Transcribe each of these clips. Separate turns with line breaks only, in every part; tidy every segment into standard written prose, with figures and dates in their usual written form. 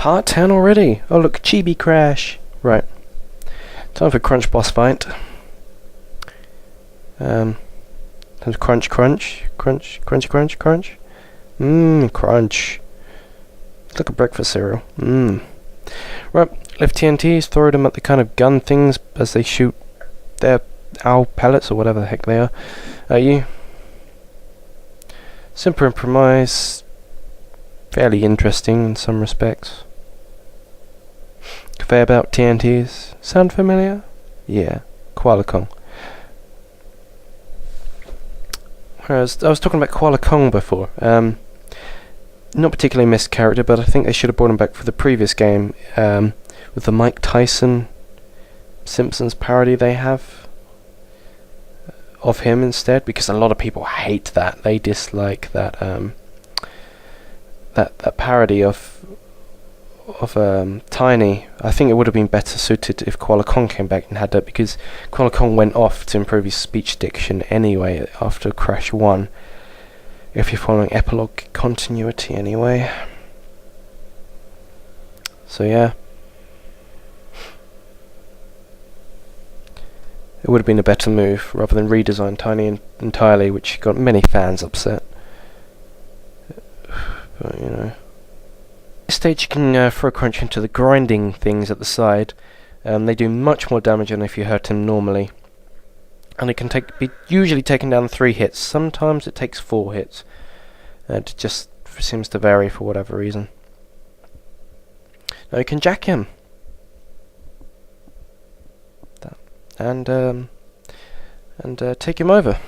Part 10 already. Oh look, CHIBI crash. Right. Time for crunch boss fight. Crunch, crunch, crunch, crunch, crunch, crunch. Crunch. It's like a breakfast cereal. Right, lift TNTs, throw them at the kind of gun things as they shoot their owl pellets or whatever the heck they are at you. Simple premise, fairly interesting in some respects. Conveyor belt TNTs, sound familiar? Yeah, Koala Kong. Whereas I was talking about Koala Kong before. Not particularly missed character, but I think they should have brought him back for the previous game with the Mike Tyson Simpsons parody they have of him instead, because a lot of people hate that. They dislike that that parody of Tiny. I think it would have been better suited if Koala Kong came back and had that, because Koala Kong went off to improve his speech diction anyway after Crash 1. If you're following epilogue continuity anyway. So yeah. It would have been a better move rather than redesign Tiny entirely, which got many fans upset. But you know. At this stage you can throw Crunch into the grinding things at the side. They do much more damage than if you hurt him normally. And it can be usually taken down 3 hits. Sometimes it takes 4 hits. It just seems to vary for whatever reason. Now you can jack him. And take him over.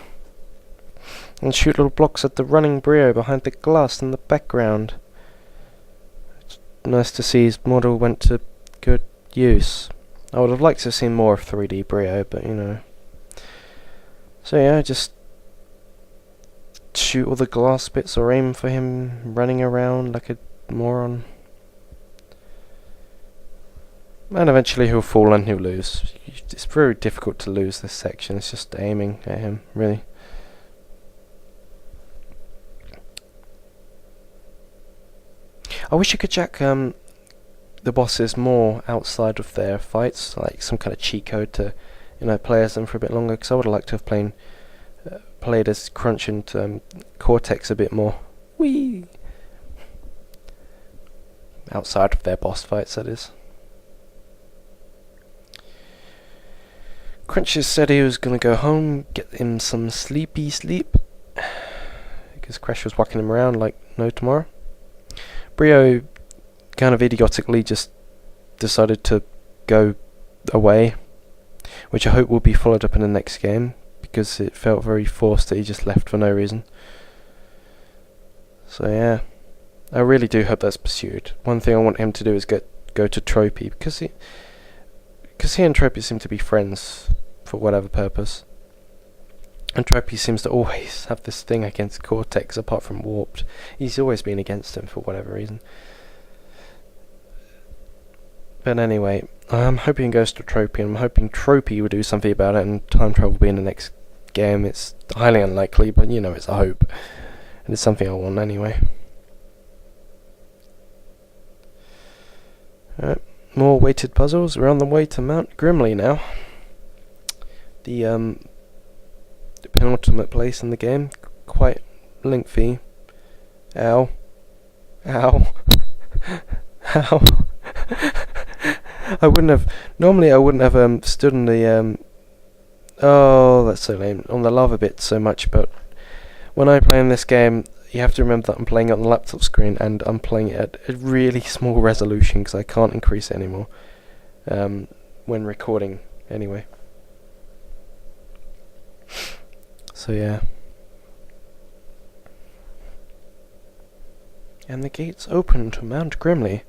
And shoot little blocks at the running Brio behind the glass in the background. It's nice to see his model went to good use. I would have liked to have seen more of 3D Brio, but you know. So yeah, just shoot all the glass bits or aim for him running around like a moron. And eventually he'll fall and he'll lose. It's very difficult to lose this section, it's just aiming at him, really. I wish you could jack the bosses more outside of their fights, like some kind of cheat code to, you know, play as them for a bit longer, because I would have liked to have played as Crunch and Cortex a bit more. Whee! Outside of their boss fights, that is. Crunch has said he was going to go home, get him some sleepy sleep, because Crash was whacking him around like no tomorrow. Brio kind of idiotically just decided to go away, which I hope will be followed up in the next game, because it felt very forced that he just left for no reason. So yeah, I really do hope that's pursued. One thing I want him to do is go to Tropy, because he and Tropy seem to be friends for whatever purpose. And Tropy seems to always have this thing against Cortex, apart from Warped. He's always been against him for whatever reason. But anyway, I'm hoping he goes to Tropy, and I'm hoping Tropy will do something about it and time travel will be in the next game. It's highly unlikely, but you know, it's a hope. And it's something I want anyway. Alright, more weighted puzzles. We're on the way to Mount Grimley now. The penultimate place in the game. Quite lengthy. Ow. Ow. Ow. Normally I wouldn't have stood in the oh, that's so lame, on the lava bit so much, but when I play in this game, you have to remember that I'm playing it on the laptop screen, and I'm playing it at a really small resolution because I can't increase it anymore when recording anyway. So yeah. And the gates open to Mount Grimley.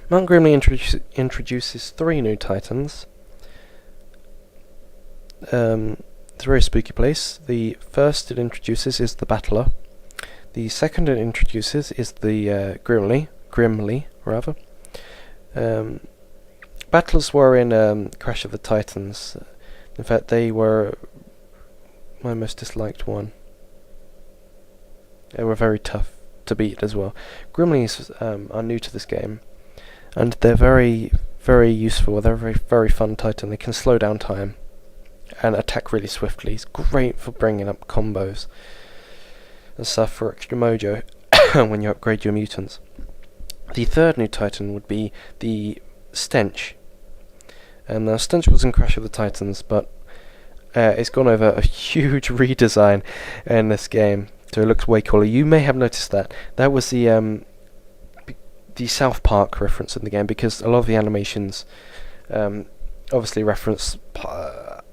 Mount Grimley introduces 3 new titans. It's a very spooky place. The first it introduces is the Battler. The second it introduces is the Grimly rather. Battlers were in Crash of the Titans. In fact, they were my most disliked one. They were very tough to beat as well. Grimlies are new to this game, and they're very, very useful. They're a very, very fun Titan. They can slow down time and attack really swiftly. It's great for bringing up combos and stuff for extra mojo when you upgrade your mutants. The third new Titan would be the Stench. Now, Stench was in Crash of the Titans, but it's gone over a huge redesign in this game, so it looks way cooler. You may have noticed that. That was the South Park reference in the game, because a lot of the animations obviously reference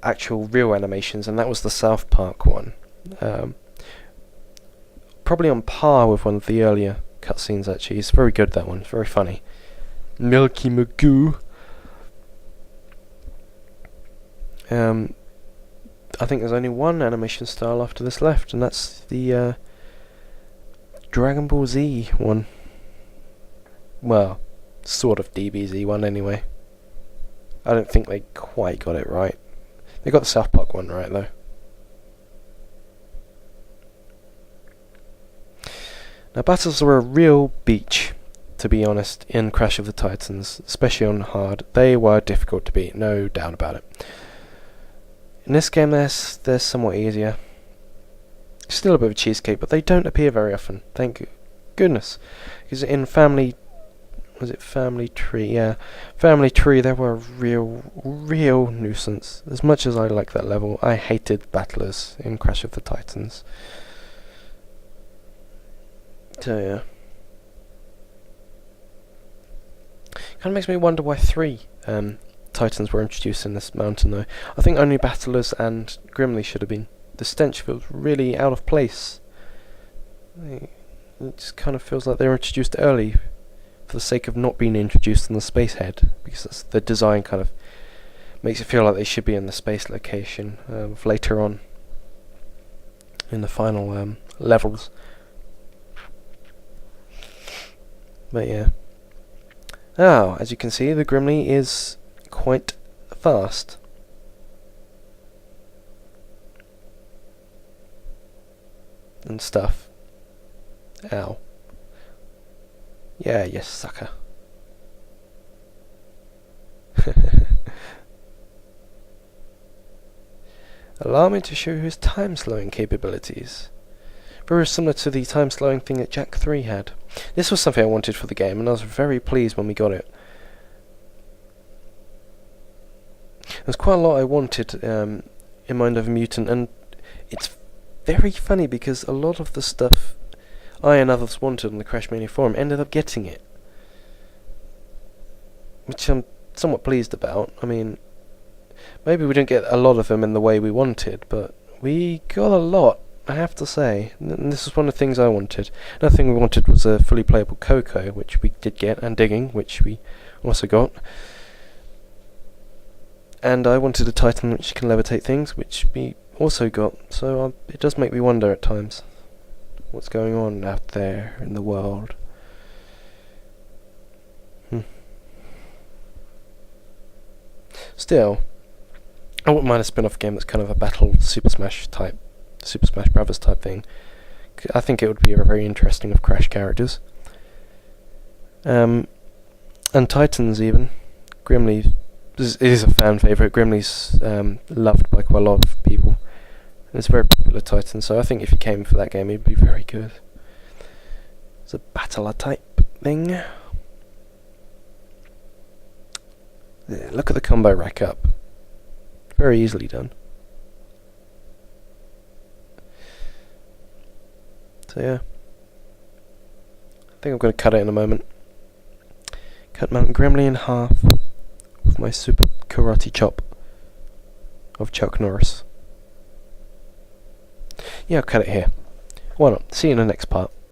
actual real animations, and that was the South Park one. Probably on par with one of the earlier cutscenes, actually. It's very good, that one. It's very funny. Milky Magoo. I think there's only one animation style after this left, and that's the Dragon Ball Z one. Well, sort of DBZ one anyway. I don't think they quite got it right. They got the South Park one right, though. Now, battles were a real beach, to be honest, in Crash of the Titans, especially on hard. They were difficult to beat, no doubt about it. In this game, they're somewhat easier. Still a bit of a cheesecake, but they don't appear very often, thank goodness. Because in Family Tree? Yeah, Family Tree, they were a real nuisance. As much as I like that level, I hated battlers in Crash of the Titans. So yeah. Kind of makes me wonder why 3 Titans were introduced in this mountain, though. I think only Battlers and Grimlies should have been. The Stench feels really out of place. It just kind of feels like they were introduced early for the sake of not being introduced in the space head, because the design kind of makes it feel like they should be in the space location later on in the final levels. But yeah. Now, as you can see, the Grimly is quite fast. And stuff. Ow. Yeah, you sucker. Allow me to show you his time-slowing capabilities. Very similar to the time-slowing thing that Jak 3 had. This was something I wanted for the game, and I was very pleased when we got it. There's quite a lot I wanted in Mind Over Mutant, and it's very funny because a lot of the stuff I and others wanted on the Crash Mania forum ended up getting it. Which I'm somewhat pleased about. I mean, maybe we didn't get a lot of them in the way we wanted, but we got a lot, I have to say. And this is one of the things I wanted. Another thing we wanted was a fully playable Coco, which we did get, and Digging, which we also got. And I wanted a Titan which can levitate things, which we also got. So it does make me wonder at times what's going on out there in the world. Still, I wouldn't mind a spin-off game that's kind of a battle Super Smash Brothers type thing. I think it would be very interesting of Crash characters. And Titans even. Grimlies is a fan favourite. Grimlies loved by quite a lot of people. And it's a very popular Titan, so I think if you came for that game it'd be very good. It's a battler type thing. Yeah, look at the combo rack up. Very easily done. So yeah. I think I'm going to cut it in a moment. Cut Mount Grimly in half with my super karate chop of Chuck Norris. Yeah, I'll cut it here. Why not? See you in the next part.